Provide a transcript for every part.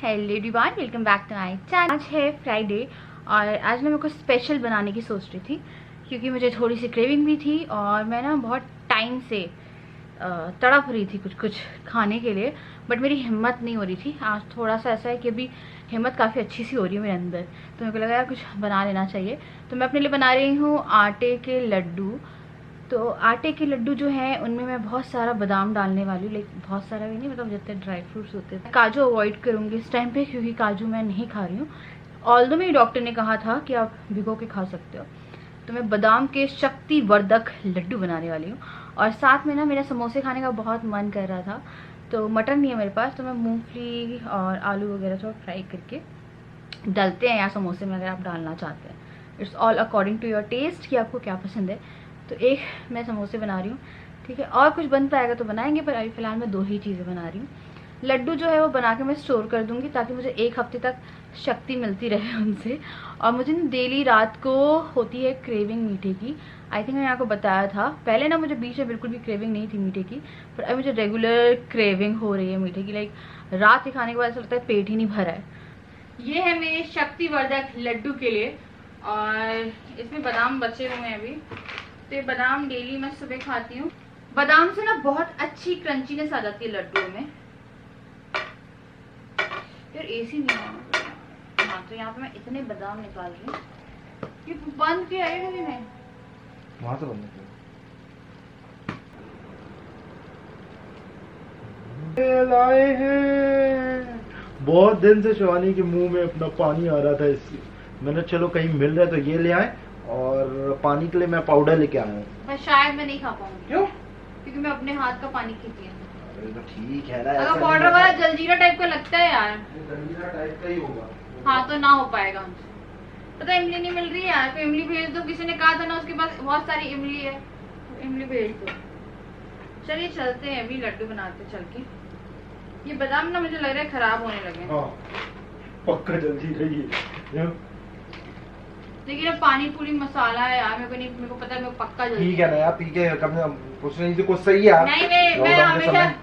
Hello everyone, welcome back to my channel. आज है Friday और आज ना मैं कुछ स्पेशल बनाने की सोच रही थी क्योंकि मुझे थोड़ी सी क्रेविंग भी थी और मैं ना बहुत टाइम से तड़प रही थी कुछ खाने के लिए, बट मेरी हिम्मत नहीं हो रही थी। आज थोड़ा सा ऐसा है कि अभी हिम्मत काफ़ी अच्छी सी हो रही है मेरे अंदर, तो मेरे को लगा यार कुछ बना लेना चाहिए। तो मैं अपने लिए बना रही हूँ आटे के लड्डू। तो आटे के लड्डू जो है उनमें मैं बहुत सारा बादाम डालने वाली हूँ, लाइक बहुत सारा भी नहीं, मतलब जितने ड्राई फ्रूट्स होते हैं। काजू अवॉइड करूँगी इस टाइम पे क्योंकि काजू मैं नहीं खा रही हूँ। ऑल्दो मेरी डॉक्टर ने कहा था कि आप भिगो के खा सकते हो। तो मैं बादाम के शक्तिवर्धक लड्डू बनाने वाली हूँ। और साथ में ना मेरा समोसे खाने का बहुत मन कर रहा था, तो मटर नहीं है मेरे पास, तो मैं मूँगफली और आलू वगैरह थोड़ा फ्राई करके डालते हैं यार समोसे में, अगर आप डालना चाहते हैं। It's all according to your taste कि आपको क्या पसंद है। तो एक मैं समोसे बना रही हूँ, ठीक है, और कुछ बन पाएगा तो बनाएंगे, पर अभी फ़िलहाल मैं 2 ही चीज़ें बना रही हूँ। लड्डू जो है वो बना के मैं स्टोर कर दूँगी ताकि मुझे 1 हफ्ते तक शक्ति मिलती रहे उनसे। और मुझे ना डेली रात को होती है क्रेविंग मीठे की। आई थिंक मैंने आपको बताया था पहले ना, मुझे बीच में बिल्कुल भी क्रेविंग नहीं थी मीठे की, पर अब मुझे रेगुलर क्रेविंग हो रही है मीठे की। लाइक रात के खाने के बाद ऐसा लगता है पेट ही नहीं भरा है। ये है मेरे शक्तिवर्धक लड्डू के लिए, और इसमें बादाम बचे हुए हैं अभी। तो ये बादाम डेली मैं सुबह खाती हूँ। बादाम से ना बहुत अच्छी क्रंचीनेस आ जाती है लड्डू में। यार एसी नहीं है। हाँ, तो यहाँ पे मैं इतने बादाम निकाल रही हूँ। ये बंद किया है कभी मैं वहां से बंद किया। लाए हैं, बहुत दिन से शिवानी के मुंह में अपना पानी आ रहा था, इसलिए मैंने चलो कहीं मिल रहा है तो ये ले आए। और पानी के लिए मैं पाउडर लेके आया हूँ। पर शायद मैं नहीं खा पाऊंगी। क्यों? क्योंकि मैं अपने हाथ का पानी पीती हूँ। अरे तो ठीक है ना, अगर पाउडर वाला जलजीरा टाइप का लगता है यार, जलजीरा टाइप का ही होगा। हाँ, तो ना हो पाएगा हमसे। पता है इमली नहीं मिल रही है यार, तो इमली भेज दो। किसी ने कहा था ना उसके पास बहुत सारी इमली है, तो इमली भेज दो। चलिए चलते हैं, अभी लड्डू बनाते चल के। ये बादाम ना मुझे लग रहा है खराब होने लगे। हाँ, पक्का जल्दी रही है। लेकिन अब पानी पूरी मसाला है यार, मेरे को पता है, मेरे को पक्का जल्दी। ठीक है ना यार, पी के कम से कम कुछ नहीं तो कुछ सही है यार। नहीं, मैं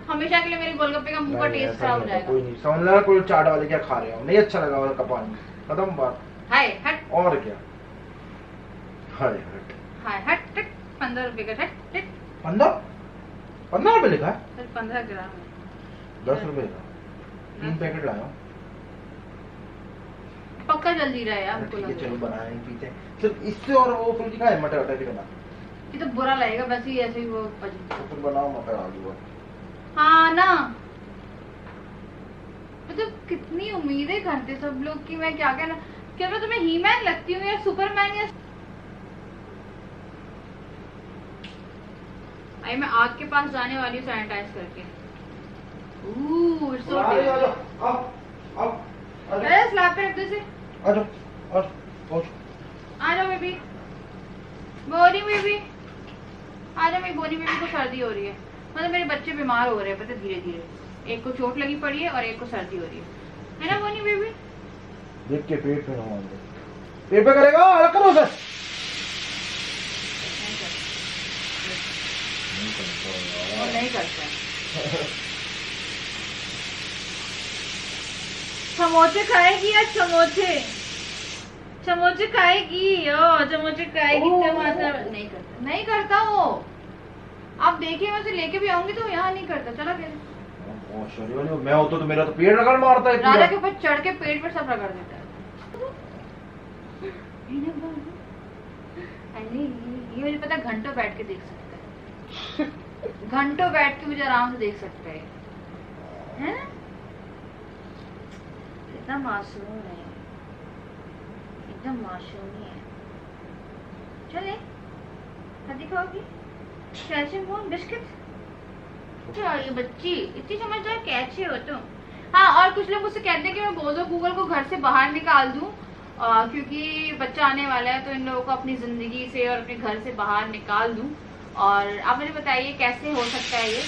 हमेशा के लिए मेरे गोलगप्पे का मुंह का टेस्ट खराब हो जाएगा। कोई नहीं, समझ लो कोई चाट वाले क्या खा रहे हो, नहीं अच्छा लगा उसका पानी, खत्म बात। हाय हट। और क्या, हाय हट, हाय हट। 15 रुपए का हट। 15 रुपए लिखा है। सर 15 ग्राम 10 रुपए का 3 पैकेट लाया। पक्का जल्दी रहा यार। ठीक है चलो बनाएंगे, पीते हैं। सिर्फ इससे और वो फुल दिखा है मटर के बना। ये तो बुरा लगेगा वैसे ही, ऐसे ही वो तो बनाओ मटर आलू। हाँ ना, मतलब कितनी उम्मीदें करते सब लोग कि मैं क्या कहना, क्या मैं तुम्हें ही मैन लगती हूँ या सुपरमैन या आई। मैं आग के पास जाने वाली हूँ सैनिटाइज करके। अरे स्लैब पे रख दो इसे। आ जाओ बेबी, बोनी बेबी आ जाओ। मेरी बोनी बेबी को सर्दी हो रही है, मतलब मेरे बच्चे बीमार हो रहे हैं, पता धीरे धीरे। एक को चोट लगी पड़ी है और एक को सर्दी हो रही है ना बोनी बेबी? देख के पेट में पेट पे करेगा, अलग करो उसे। नहीं करता। समोसे खाएगी या समोसे खाएगी? समोसे खाएगी। टमाटर नहीं करता, नहीं करता वो। आप देखिए, मैं उसे लेके भी आऊंगी तो यहाँ नहीं करता। चला फिर मैं होता तो मेरा तो पेट रगड़ मारता है। राधा के ऊपर चढ़ के पेट पर सब रगड़ देता है। ये मुझे पता, घंटों बैठ के देख सकता है। घंटों बैठ के मुझे आराम से देख सकता है ना? कितना मासूम है, एकदम मासूम ही है। चले दिखाओगी कैसे फोन बिस्किट? ये बच्ची इतनी समझदार कैसे हो तुम? हाँ, और कुछ लोग मुझसे कहते हैं कि मैं बोल दो गूगल को घर से बाहर निकाल दूं, क्योंकि बच्चा आने वाला है, तो इन लोगों को अपनी जिंदगी से और अपने घर से बाहर निकाल दूं। और आप मुझे बताइए कैसे हो सकता है ये?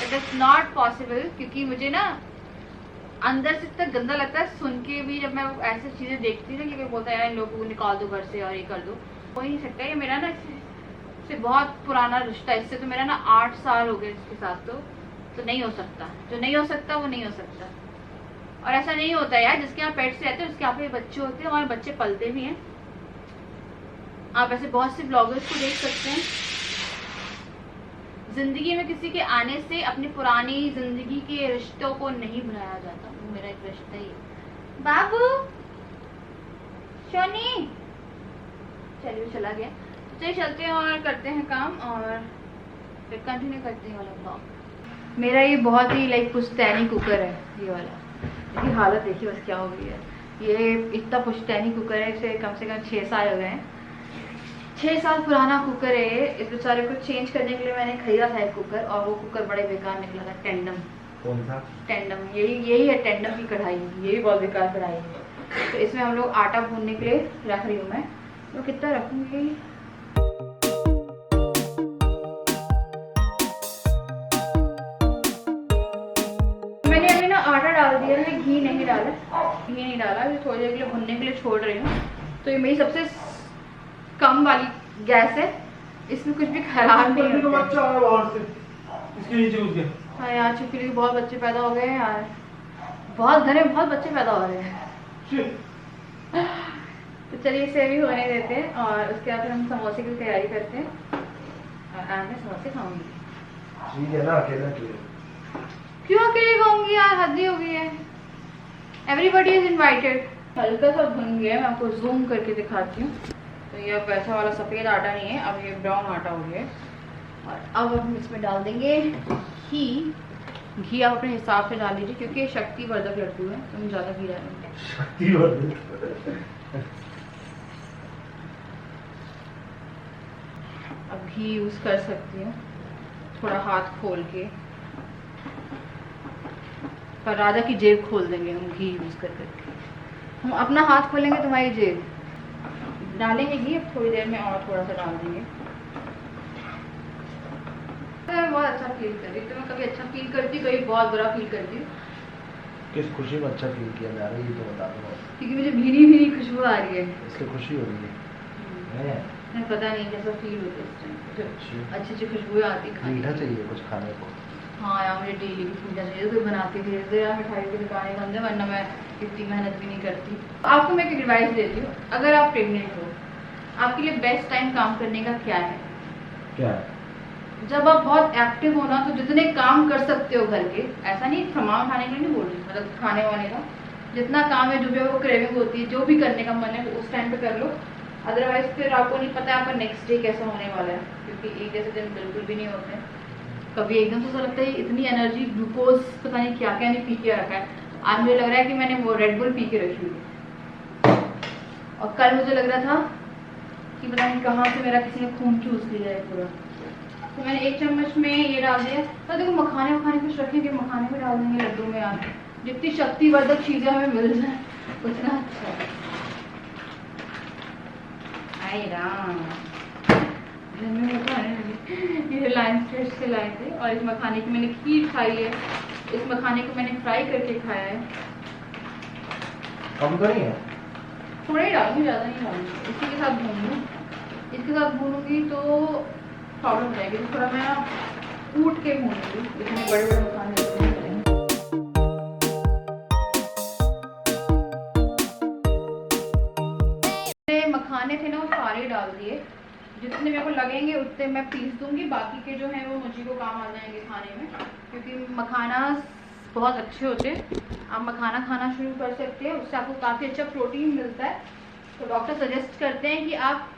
इट इज नॉट पॉसिबल, क्योंकि मुझे ना अंदर से इतना गंदा लगता है सुन के भी, जब मैं ऐसी चीजें देखती हूँ ना कि कोई बोलता है इन लोगों को निकाल दो घर से और ये कर दो। हो ही नहीं सकता। ये मेरा ना इससे बहुत पुराना रिश्ता है, इससे तो मेरा ना 8 साल हो गए इसके साथ, तो नहीं हो सकता। जो नहीं हो सकता वो नहीं हो सकता। और ऐसा नहीं होता यार, जिसके यहाँ पेट्स रहते हैं उसके यहाँ पे बच्चे होते हैं, और बच्चे पलते भी हैं। आप ऐसे बहुत से ब्लॉगर्स को देख सकते हैं। जिंदगी में किसी के आने से अपनी पुरानी जिंदगी के रिश्तों को नहीं भुलाया जाता। वो मेरा एक रिश्ता ही है। बाबू शोनी, चलिए चला गया। तो चलिए चलते हैं और करते हैं काम, और फिर कंटिन्यू करते हैं वाला ब्लॉग। मेरा ये बहुत ही लाइक पुश्तैनी कुकर है ये वाला। इसकी हालत देखिए बस क्या हो गई है। ये इतना पुश्तैनी कुकर है, इसे कम से कम 6 साल हो गए हैं। 6 साल पुराना कुकर है। इस बेचारे को चेंज करने के लिए मैंने खरीदा था एक कुकर, और वो कुकर बड़े बेकार निकला था। टेंडम। कौन सा? टेंडम। यही है टेंडम की कढ़ाई। ये भी बहुत बेकार कढ़ाई है। तो इसमें हम लोग आटा भूनने के लिए रख रही हूँ मैं। तो कितना रखूँगी, मैंने अभी ना आटा डाल दिया है, घी नहीं डाला। अभी थोड़ी देर के लिए भुनने के लिए छोड़ रही हूँ। तो ये मेरी सबसे कम वाली गैस है, इसमें कुछ भी खराब नहीं होता है। इसके नीचे घुस गया। हाँ यार, छिपकली के बहुत बच्चे पैदा हो गए हैं यार, बहुत घरे में बहुत बच्चे पैदा हो रहे हैं। तो चलिए इसे भी होने देते हैं, और उसके बाद फिर हम समोसे की तैयारी करते हैं। और आज मैं समोसे खाऊंगी। ठीक है ना, अकेला क्यों अकेले खाऊंगी यार, हद ही हो गई है। Everybody is invited. हल्का सा भुन गया, मैं आपको जूम करके दिखाती हूँ। तो ये अब वैसा वाला सफ़ेद आटा नहीं है, अब ये ब्राउन आटा हो गया। और अब हम इसमें डाल देंगे घी। घी आप अपने हिसाब से डाल लीजिए, क्योंकि ये शक्तिवर्धक लड्डू है तो हम ज़्यादा घी डालेंगे। शक्तिवर्धक। अब घी यूज़ कर सकती हूँ थोड़ा हाथ खोल के, पर राजा की जेब खोल देंगे हम घी यूज़ कर करके। हम अपना हाथ खोलेंगे, तुम्हारी जेब। डालेंगे घी अब थोड़ी देर में, और थोड़ा सा डाल देंगे। मैं बहुत अच्छा फील कर रही, तो मैं कभी अच्छा फील करती, कभी बहुत बुरा फील करती। किस खुशी में अच्छा फील किया जा रहा है ये तो बता दो। क्योंकि मुझे भीनी भीनी खुशबू आ रही है, इसलिए खुशी हो रही है। मैं पता नहीं कैसा फील होता है इस टाइम। अच्छी अच्छी खुशबू आती है। मीठा चाहिए कुछ खाने को। हाँ यार, मुझे डेली कुछ मीठा चाहिए। कोई बनाती थी तो यार मिठाई की दुकानें बंद है, वरना मैं इतनी मेहनत भी नहीं करती। आपको मैं एक एडवाइस देती हूँ, अगर आप प्रेग्नेंट हो, आपके लिए बेस्ट टाइम काम करने का क्या है? क्या है? जब आप बहुत एक्टिव हो ना, तो जितने काम कर सकते हो घर के, ऐसा नहीं सामान उठाने के लिए नहीं बोल रही, मतलब खाने वाने का जितना काम है, जो भी आपको क्रेविंग होती है, जो भी करने का मन है, वो उस टाइम पे कर लो। अदरवाइज फिर आपको नहीं पता है आपका नेक्स्ट डे कैसा होने वाला है, क्योंकि एक जैसे दिन बिल्कुल भी नहीं होते हैं। कभी एकदम से ऐसा लगता है इतनी एनर्जी, ग्लूकोज पता नहीं क्या क्या नहीं पी के रखा है। आज मुझे लग रहा है कि मैंने वो रेड बुल पी के रखी हुई, और कल मुझे लग रहा था कि पता नहीं कहाँ से मेरा किसी ने खून चूस लिया है पूरा। तो मैंने 1 चम्मच में ये डाल दिया। तो देखो मखाने वखाने कुछ रखेंगे, मखाने में डाल देंगे लड्डू में। यार जितनी शक्तिवर्धक चीज़ें हमें मिल जाए उतना अच्छा है। आई राम, ये रिलायंस ट्रेड से लाए थे, और इस मखाने की मैंने खीर खाई है। इस मखाने को मैंने फ्राई करके खाया है। कम तो नहीं है? थोड़ा ही डालूंगी, ज़्यादा नहीं डालूंगी। इसी के साथ भूनूँ, इसके साथ भूनूंगी तो प्रॉब्लम हो जाएगी। तो थोड़ा मैं कूट के भूनूंगी, इतने बड़े बड़े मखाने नहीं करेंगे। मखाने थे ना, वो सारे डाल दिए। जितने मेरे को लगेंगे उतने मैं पीस दूंगी, बाकी के जो हैं वो मुझे को काम आ जाएंगे खाने में, क्योंकि मखाना बहुत अच्छे होते हैं। आप मखाना खाना शुरू कर सकते हैं, उससे आपको काफ़ी अच्छा प्रोटीन मिलता है। तो डॉक्टर सजेस्ट करते हैं कि आप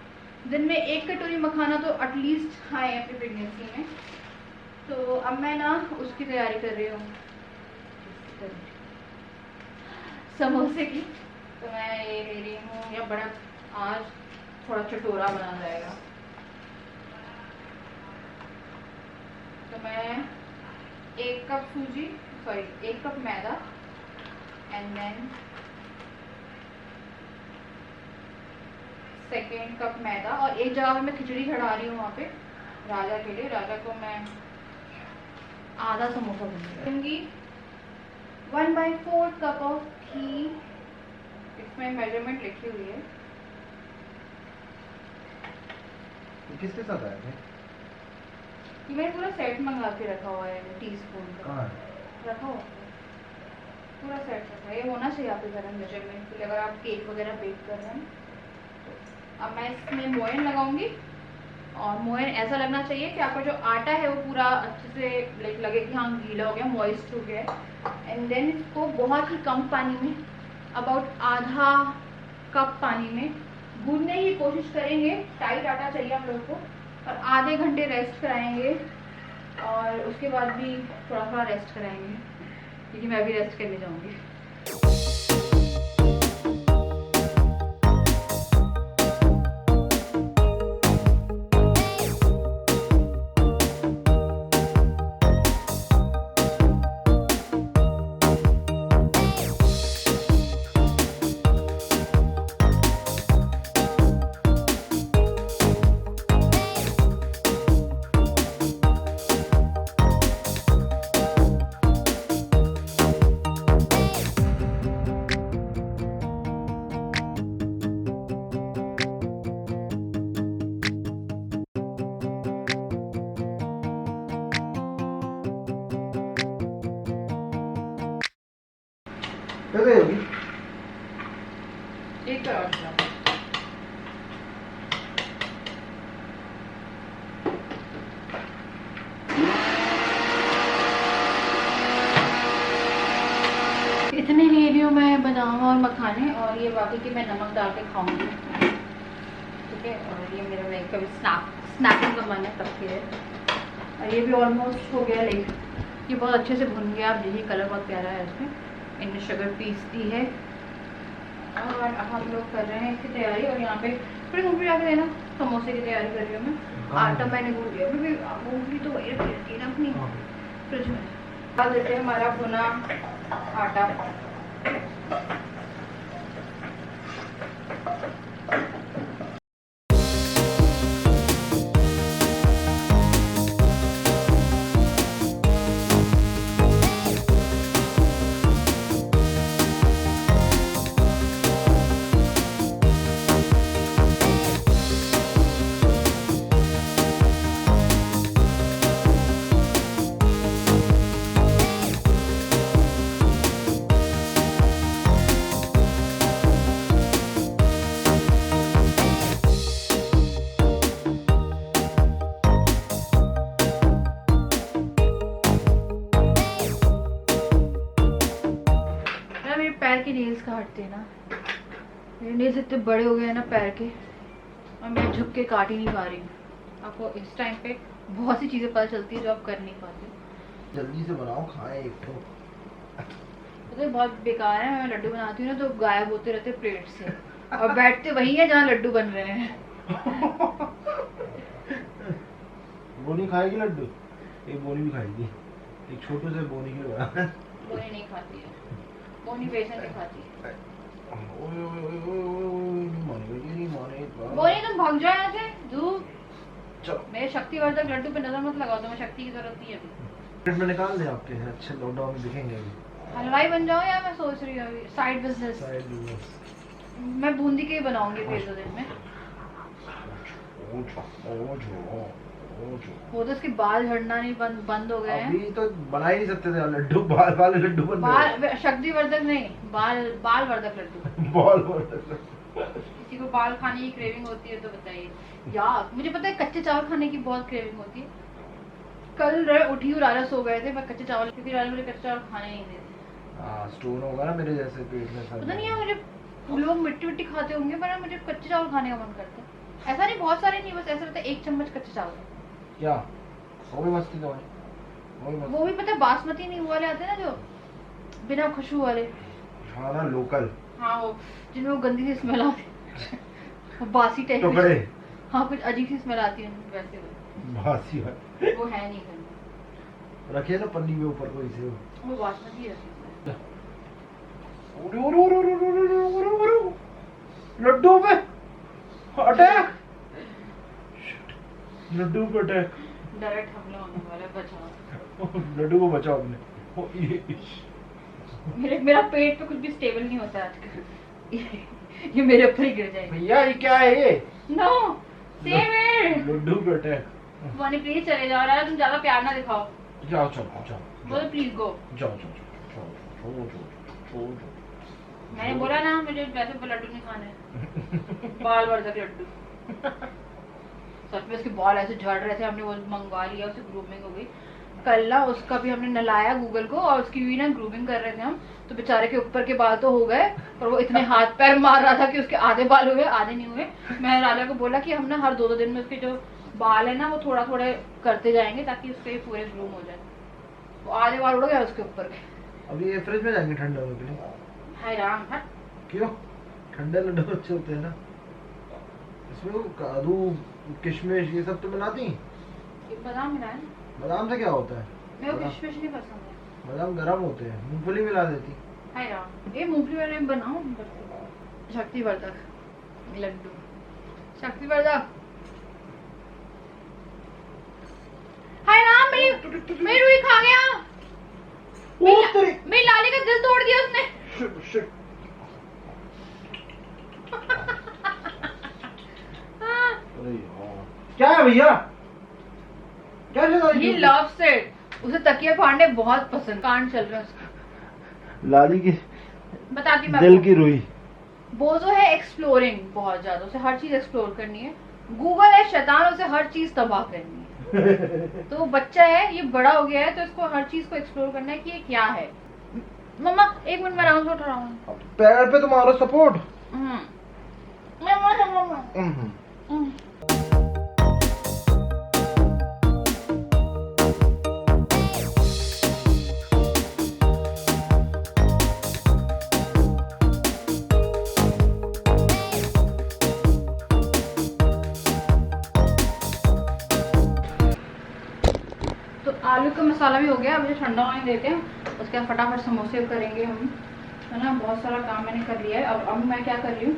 दिन में 1 कटोरी मखाना तो एटलीस्ट खाएं अपनी प्रेगनेंसी में। तो अब मैं ना उसकी तैयारी कर रही हूँ, समोसे की। तो मैं ये ले रही हूँ, या बड़ा आज थोड़ा चटोरा बना जाएगा। तो मैं 1 कप सूजी, सॉरी 1 कप मैदा, एंड देन 2 कप मैदा, और एक जगह पे मैं खिचड़ी चढ़ा रही हूँ वहाँ पे राजा के लिए। राजा को मैं आधा समोसा दूंगी। 1/4 कप ऑफ घी, इसमें मेजरमेंट लिखी हुई है। किसके साथ आए थे? मैंने पूरा सेट मंगा के रखा हुआ है, टीस्पून का कहाँ रखा हुआ है। पूरा सेट रहता है, ये होना चाहिए आपके घर में मेजरमेंट के लिए अगर आप केक वगैरह बेक कर रहे हैं। तो अब मैं इसमें मोयन लगाऊंगी और मोयन ऐसा लगना चाहिए कि आपका जो आटा है वो पूरा अच्छे से लाइक लगे कि हाँ गीला हो गया, मॉइस्ट हो गया है। एंड देन इसको बहुत ही कम पानी में, अबाउट आधा कप पानी में गूंदने की कोशिश करेंगे। टाइट आटा चाहिए हम लोग को। और आधे घंटे रेस्ट कराएंगे और उसके बाद भी थोड़ा थोड़ा रेस्ट कराएंगे क्योंकि मैं भी रेस्ट करने जाऊंगी। क्या कहोगी? एक और इतने ले रही हूँ मैं बादाम और मखाने, और ये बाकी की मैं नमक डाल के खाऊंगी, ठीक है। और ये मेरा लाइक कभी स्नैकिंग का मन है तब के है। और ये भी ऑलमोस्ट हो गया, लाइक ये बहुत अच्छे से भुन गया। आप देखिए कलर बहुत प्यारा है इसमें। इनने शुगर पीस दी है और अब हम लोग कर रहे हैं इसकी तैयारी। और यहाँ पे थोड़ी मूंगफली डाल के देना, समोसे की तैयारी कर रही हूँ मैं। आटा मैंने गूंद लिया, मूंगफली तो वही रखी रहती है ना अपनी फ्रिज में। डाल देते हैं हमारा भुना आटा। पैर के नेल्स काटते हैं ना, मेरे नेल्स इतने बड़े हो गए हैं ना पैर के, और मैं झुक के काट ही नहीं पा रही हूँ। आपको इस टाइम पे बहुत सी चीजें पता चलती है जो आप कर नहीं पाते। जल्दी से बनाओ, खाएं एक तो। तो बहुत बेकार है। मैं लड्डू बनाती हूँ ना तो गायब होते रहते प्लेट से, और बैठते वही है जहाँ लड्डू बन रहे हैं। बोनी खाएगी लड्डू? एक बोनी भी खाएगी, एक छोटे से बोनी के बना। बोनी नहीं खाती है, बोनी बेसन नहीं खाती है। बोनी तुम भाग जाओ यहाँ से, धूप। चलो मेरे शक्तिवर्धक लड्डू पे नजर मत लगाओ, तुम्हें शक्ति की जरूरत नहीं है अभी। पेट में निकाल दे आपके, अच्छे लॉकडाउन में दिखेंगे अभी। हलवाई बन जाओ यार, मैं सोच रही हूँ अभी साइड बिजनेस। मैं बूंदी के ही बनाऊंगी फिर 2 दिन में। वो तो उसके बाल झड़ना नहीं बंद हो गए हैं। अभी तो बना ही नहीं सकते थे लड्डू, बाल वाले लड्डू बन बाल शक्तिवर्धक नहीं, बाल वर्धक लड्डू। बाल वर्धक। किसी को बाल खाने की क्रेविंग होती है तो बताइए यार। मुझे पता है कच्चे चावल खाने की बहुत क्रेविंग होती है। कल उठी और राजा सो गए थे मैं कच्चे चावल, क्योंकि राजा मुझे कच्चे चावल खाने नहीं देते। हाँ स्टोन होगा ना मेरे जैसे पेट में। पता नहीं है, मुझे लोग मिट्टी खाते होंगे पर मुझे कच्चे चावल खाने का मन करता है। ऐसा नहीं बहुत सारे नहीं, बस ऐसा रहता है 1 चम्मच कच्चे चावल। क्या वो भी मस्ती तो वो भी पता है बासमती नहीं वाले आते हैं ना जो बिना खुशबू वाले। हाँ ना लोकल। हाँ वो जिनमें वो गंदी सी स्मेल आती है, वो बासी टाइप टुकड़े। हाँ कुछ अजीब सी स्मेल आती है वैसे बासी वो है नहीं गंदी। रखिए ना पन्नी में ऊपर कोई से। वो बासमती है। लड्डू पे अटैक, लड्डू पे अटैक। डायरेक्ट हमला होने वाला है, बचाओ। लड्डू को बचाओ अपने। मेरा पेट पे कुछ भी स्टेबल नहीं होता आजकल। ये मेरे ऊपर ही गिर जाएगा। भैया ये क्या है ये? No save it. लड्डू पे अटैक। बोनी प्लीज चले जाओ यार, तुम ज्यादा प्यार ना दिखाओ। जाओ चलो जाओ। बोलो प्लीज गो। जाओ जाओ जाओ जाओ जाओ। मैंने बोला ना मुझे वैसे वो लड्डू नहीं खाने हैं। बाल वर्धक लड्डू। सच में उसके बाल ऐसे झड़ रहे थे, हमने वो मंगवा लिया, उसे ग्रूमिंग हो गई। कल ना उसका भी हमने नलाया गूगल को, और उसकी भी ना ग्रूमिंग कर रहे थे हम, तो बेचारे के ऊपर के बाल तो हो गए, और वो इतने हाथ पैर मार रहा था कि उसके आधे बाल हुए आधे नहीं हुए। मैं राजा को बोला कि हम ना हर 2-2 दिन में उसके जो बाल है ना वो थोड़ा थोड़े करते जाएंगे ताकि उसके पूरे ग्रूम हो जाए। वो आधे बाल उड़ गए उसके ऊपर के। अभी ये फ्रिज में जाएंगे ठंडा होने के लिए। हाय राम, हट। क्यों? ठंडे लड्डू अच्छे होते हैं ना, इसमें वो काजू किशमिश ये सब तो मिलाती हैं। ये बादाम मिलाए ना? बादाम से क्या होता है? मेरे को किशमिश नहीं पसंद है। बादाम गर्म होते हैं, मूंगफली मिला देती। हाय राम, ये मूंगफली वाले बनाओ। शक्तिवर्धक लड्डू, शक्तिवर्धक। हाय राम, मेरी रुई खा गया। मेरी लाली का दिल तोड़ दिया उसने। शिट। अरे यार, क्या है भैया? क्या ये लव सेट, उसे तकिया फाड़ने बहुत पसंद, कान चल रहा है उसका। लाली की बताती मैं दिल आपको। की रुई। बोझो है एक्सप्लोरिंग बहुत ज्यादा, उसे हर चीज एक्सप्लोर करनी है। गूगल है शैतान, उसे हर चीज तबाह करनी है। तो वो बच्चा है, ये बड़ा हो गया है, तो इसको हर चीज को एक्सप्लोर करना है कि ये क्या है। मम्मा 1 मिनट में आराम से उठ रहा हूँ। पैर पे तुम्हारा सपोर्ट। तो आलू का मसाला भी हो गया, अब इसे ठंडा होने देते हैं, उसके बाद फटाफट समोसे करेंगे हम, है ना। बहुत सारा काम मैंने कर लिया है। अब मैं क्या कर रही हूँ,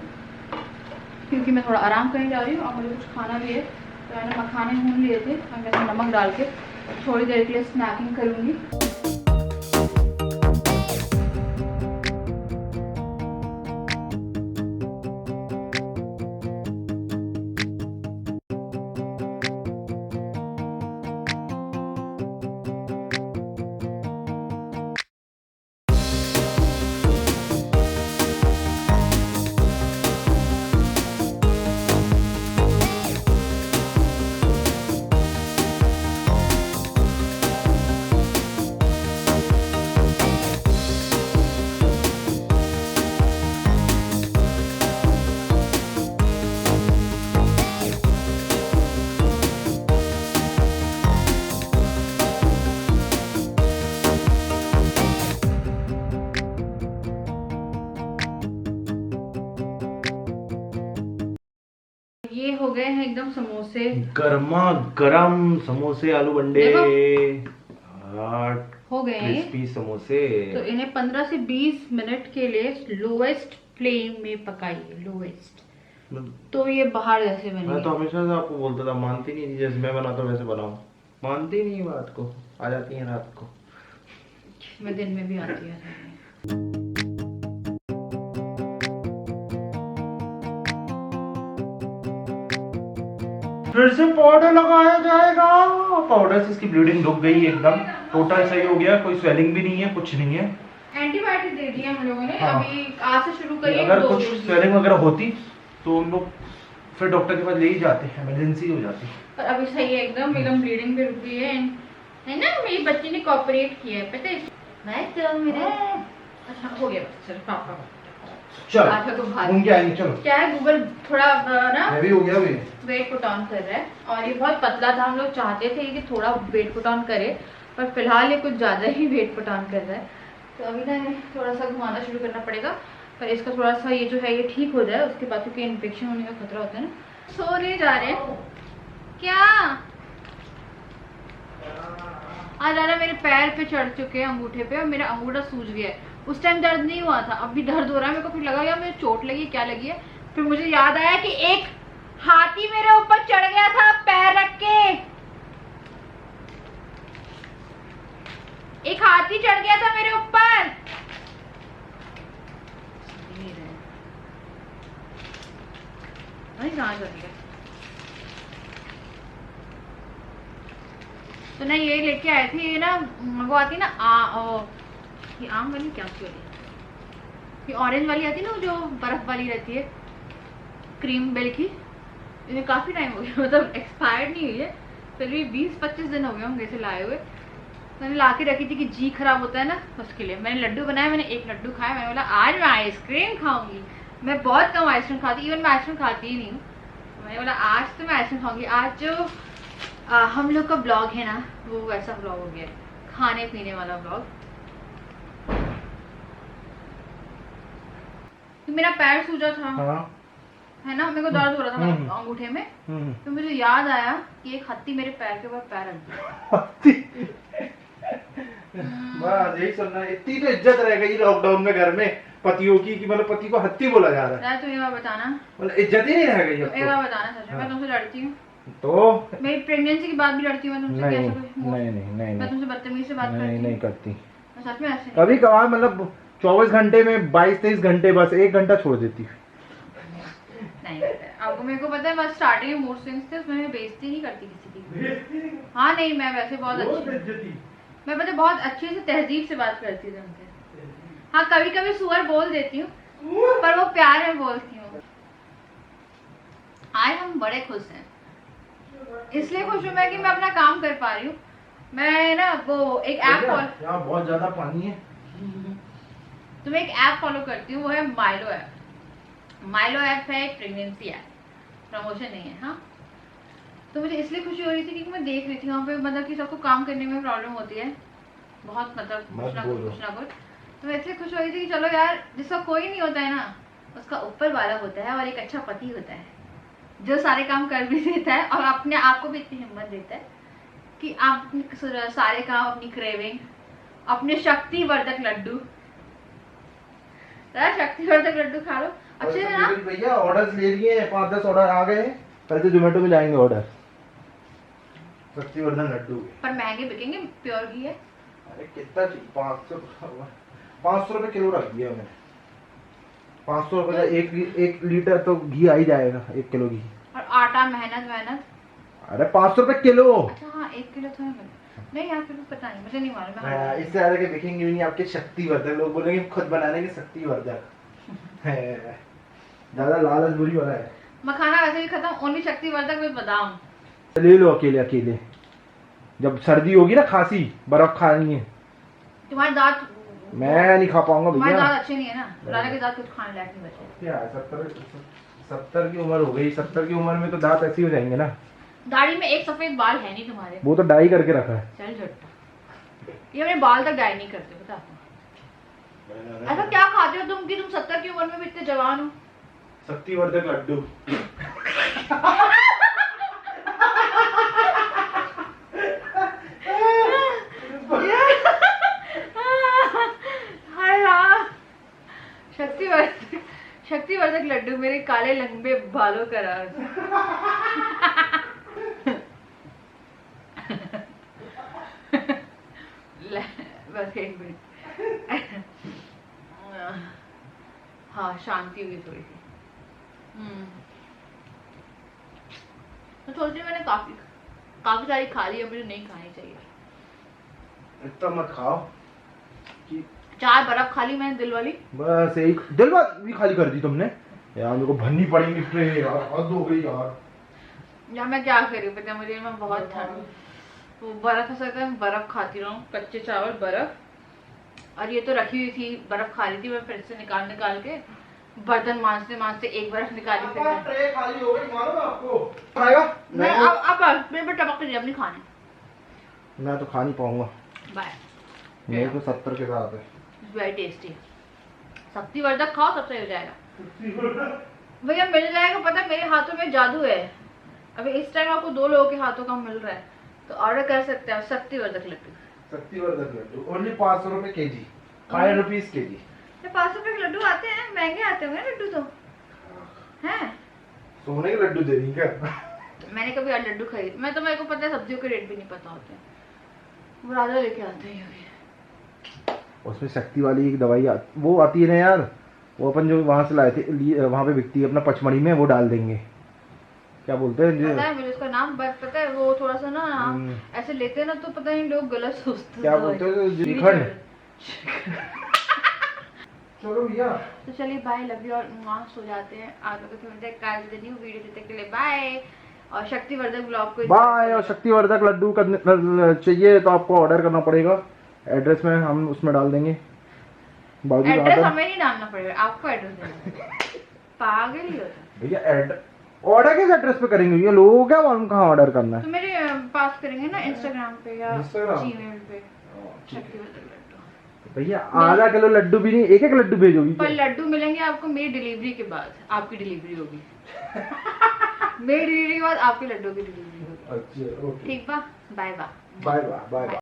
क्योंकि मैं थोड़ा आराम करने जा रही हूँ और मुझे कुछ खाना भी है, तो मैंने मखाने भून लिए थे, मैं वैसे नमक डाल के थोड़ी देर के लिए स्नैकिंग करूँगी। ये हो गए हैं एकदम समोसे, गर्मा गर्म समोसे, आलू बंडे, हो गए हैं। क्रिस्पी समोसे। तो इन्हें 15 से 20 मिनट के लिए लोवेस्ट फ्लेम में पकाइए, लोवेस्ट। तो ये बाहर जैसे मैं बनेंगे। तो हमेशा से आपको बोलता था, मानती नहीं थी, जैसे मैं बनाता हूँ वैसे बनाओ। मानती नहीं बात को, आ जाती है रात को। मैं दिन में भी आती है। फिर से पाउडर लगाया जाएगा। पाउडर से इसकी ब्लीडिंग रुक गई एकदम, टोटल सही हो गया, कोई स्वेलिंग भी नहीं है, कुछ नहीं है। एंटीबायोटिक दे दिया हम लोगों ने। हाँ। अभी आज से शुरू करिए। अगर कुछ स्वेलिंग वगैरह होती तो हम लोग फिर डॉक्टर के पास ले ही जाते, इमरजेंसी हो जाती। पर अभी सही है एकदम ब्लीडिंग भी रुक गई है ना। मेरी बच्ची ने कोऑपरेट किया है, पता है। मैं तो मेरे अच्छा हो गया बस, चलो पापा चल आधा तो भात घूम के आएंगे, चलो। क्या है, गूगल थोड़ा ना हैवी हो गया अभी, वेट पुट ऑन कर रहा है, और ये बहुत पतला था। हम लोग चाहते थे कि थोड़ा वेट पुट ऑन करे, पर फिलहाल ये कुछ ज़्यादा ही वेट पुट ऑन कर रहा है। तो अभी ना थोड़ा सा घुमाना शुरू करना पड़ेगा, पर इसका थोड़ा सा ये जो है ये ठीक हो जाए, उसके बाद क्योंकि इन्फेक्शन होने का खतरा होता है ना। सोने जा रहे हैं क्या? आज दादा मेरे पैर पे चढ़ चुके हैं, अंगूठे पे, और मेरा अंगूठा सूज गया है। उस टाइम दर्द नहीं हुआ था, अब भी दर्द हो रहा है मेरे को। फिर लगा यार मुझे चोट लगी, क्या लगी है। फिर मुझे याद आया कि एक हाथी मेरे ऊपर चढ़ गया था पैर रख के, एक हाथी चढ़ गया था मेरे ऊपर। कहाँ चढ़ गया? तो ना ये लेके आए थे, ये ना वो आती ना ये आम वाली क्या वाली ये ऑरेंज वाली आती है ना, जो बर्फ वाली रहती है, क्रीम बेल की, इन्हें काफ़ी टाइम हो गया, मतलब एक्सपायर्ड नहीं हुई है, फिर भी 20-25 दिन हो गए होंगे इसे लाए हुए। मैंने ला के रखी थी कि जी खराब होता है ना, उसके लिए मैंने लड्डू बनाया। मैंने एक लड्डू खाया, मैंने बोला आज मैं आइसक्रीम खाऊंगी। मैं बहुत कम आइसक्रीम खाती, इवन मैं आइसक्रीम खाती ही नहीं हूँ। मैंने बोला आज तो मैं आइसक्रीम खाऊंगी। आज जो हम लोग का ब्लॉग है ना, वो वैसा ब्लॉग हो गया, खाने पीने वाला ब्लॉग। तो मेरा पैर सूजा था, हाँ। है ना, मेरे को दर्द हो रहा था मतलब अंगूठे में, तो मुझे याद आया कि एक हत्ती मेरे पैर के ऊपर पैर रख दिया। बस यही सुनना है। इतनी तो इज्जत रह गई लॉकडाउन में घर में पतियों की कि मतलब पति को हत्ती बोला जा रहा है। तुम ये बात बताना, मतलब इज्जत ही नहीं रह गई अब एक बार बताना सच में, मैं तुमसे लड़ती हूँ तो। मेरी प्रेगनेंसी की बात भी लड़ती हूँ मैं तुमसे? नहीं कैसा कोई नहीं मैं तुमसे बदतमीजी से बात करती नहीं हूँ? नहीं करती। मैं सच में ऐसे नहीं। कभी कभार मतलब 24 घंटे में 22-23 घंटे, बस 1 घंटा छोड़ देती। नहीं आपको, मेरे को पता है, बस स्टार्टिंग में मूड स्विंग्स थे, उसमें मैं बेइज्जती नहीं करती किसी की। हाँ नहीं, मैं वैसे बहुत अच्छी, मैं पता बहुत अच्छे से तहजीब से बात करती हूँ तुमसे। हाँ कभी कभी सुअर बोल देती हूँ, पर वो प्यार में बोलती हूँ। आज हम बड़े खुश हैं, इसलिए खुश हूँ मैं कि मैं अपना काम कर पा रही हूँ। मैं ना वो एक ऐप फॉलो, यहाँ बहुत ज्यादा पानी है, तो मैं एक ऐप फॉलो करती हूँ, वो है माइलो ऐप। माइलो ऐप है एक प्रेगनेंसी ऐप, प्रमोशन नहीं है। हाँ तो मुझे इसलिए खुशी हो रही थी क्योंकि मैं देख रही थी वहाँ पे मतलब कि सबको काम करने में प्रॉब्लम होती है बहुत, मतलब कुछ ना कुछ। तो मैं इसलिए खुश हो रही थी कि चलो यार, जिसका कोई नहीं होता है ना, उसका ऊपर वाला होता है और एक अच्छा पति होता है जो सारे काम कर भी देता है और अपने आप को भी इतनी हिम्मत देता है कि आप सारे काम, अपनी क्रेविंग, अपने शक्तिवर्धक लड्डू, शक्तिवर्धक लड्डू खा लो अच्छे से ना। भैया ऑर्डर ले लिए, 5-10 ऑर्डर आ गए, कल से जोमेटो में जाएंगे ऑर्डर शक्तिवर्धन लड्डू। पर महंगे बिकेंगे, प्योर घी है। अरे कितना 500 रुपए किलो रख दिया मैंने। 500 रुपए का 1 लीटर तो घी आ ही जाएगा, 1 किलो घी। और आटा मेहनत। अरे 500 रुपए किलो। अच्छा हाँ 1 किलो तो नहीं यार, फिर पता नहीं, मुझे नहीं मालूम। इससे ज्यादा के बिकेंगे भी नहीं आपके शक्तिवर्धक। लोग बोलेंगे खुद बना लेंगे शक्तिवर्धक। ज्यादा लालच बुरी वाला है। मखाना वैसे भी खत्म, ओनली शक्तिवर्धक विद बादाम। ले लो अकेले। जब सर्दी होगी ना, खांसी, बर्फ खानी है। तुम्हारे दांत, मैं नहीं खा पाऊंगा भैया। तुम्हारे दांत अच्छे नहीं है ना, लाला के दांत कुछ खाने लायक नहीं बचे। क्या 70 की उम्र हो गई, 70 की उम्र में तो दांत ऐसे ही हो जाएंगे ना। दाढ़ी में एक सफेद बाल है नहीं तुम्हारे। वो तो डाई करके रखा है। चल झट्टा, ये अपने बाल तक डाई नहीं करते पता आपको। ऐसा क्या खाते हो तुम कि तुम 70 की उम्र में भी इतने जवान हो? शक्तिवर्धक लड्डू। शक्तिवर्धक लड्डू मेरे काले लंबे बालों का राज। बस 1 मिनट। हाँ शांति हुई थोड़ी सी। तो सोच रही मैंने काफी सारी खा ली है, मुझे नहीं खानी चाहिए। इतना मत खाओ कि 4 बर्फ खा ली मैंने, दिल वाली। बस एक दिल भी खाली कर दी तुमने यार। मेरे को भरनी पड़ेगी ट्रे यार, हद हो गई यार। यार मैं क्या करी पता है, मुझे मैं बहुत ठंड, वो बर्फ हो सकता है, बर्फ खाती रहूं, कच्चे चावल बर्फ। और ये तो रखी हुई थी, बर्फ खा रही थी मैं, फिर से निकाल के बर्तन मांजते एक बर्फ निकाली। फिर ट्रे खाली हो गई, मालूम है आपको? खाएगा? मैं अब मेरे पे टपक के अब नहीं खाने। मैं तो खा नहीं पाऊंगा। बाय। मेरे को 70 के साथ है। Very tasty. शक्तिवर्धक खाओ, सब सही हो जाएगा भैया, मिल जाएगा। पता है मेरे हाथों में जादू है। अभी इस टाइम आपको 2 लोगों के हाथों का मिल रहा है, तो ऑर्डर कर सकते हैं शक्तिवर्धक लड्डू। शक्तिवर्धक लड्डू ओनली 500 रुपए केजी, 5 रुपीज केजी। 500 रुपए के लड्डू आते हैं, महंगे आते होंगे लड्डू तो हैं। सोने के लड्डू दे रही क्या? मैंने कभी आज लड्डू खरीद, मैं तो, मेरे को पता है सब्जियों के रेट भी नहीं पता होते, वो राजा लेके आते हैं। उसमें शक्ति वाली एक दवाई वो आती है ना यार, वो अपन जो वहां से लाए थे, वहां पे बिकती है अपना पचमढ़ी में, वो डाल देंगे। क्या बोलते हैं पता है मुझे उसका नाम, बस पता है वो थोड़ा सा ना ऐसे लेते हैं ना, तो पता नहीं लोग गलत सोचते हैं। क्या बोलते हैं? श्रीखंड। चलो भैया, तो चलिए बाय, लव यू और वहाँ सो जाते हैं। आप लोगों से मिलते हैं कल न्यू वीडियो, देने के लिए बाय। और शक्तिवर्धक ब्लॉग को बाय। और शक्तिवर्धक लड्डू चाहिए तो आपको ऑर्डर करना पड़ेगा, एड्रेस में हम उसमें डाल देंगे। बाजू एड्रेस हमें नहीं डालना पड़ेगा, आपको एड्रेस देना। पागल ही होता भैया। ऑर्डर किस एड्रेस पे करेंगे भैया? लोगों को क्या मालूम कहाँ ऑर्डर करना है? तो मेरे पास करेंगे ना इंस्टाग्राम पे या Instagram? जीमेल पे। शक्तिवर्धक लड्डू भैया आधा किलो लड्डू भी नहीं, एक एक लड्डू भेजोगी पर क्या? लड्डू मिलेंगे आपको मेरी डिलीवरी के बाद। आपकी डिलीवरी होगी मेरी डिलीवरी के बाद आपके लड्डू की डिलीवरी होगी। अच्छा, ओके। ठीक बा, bye bye. Bye bye bye.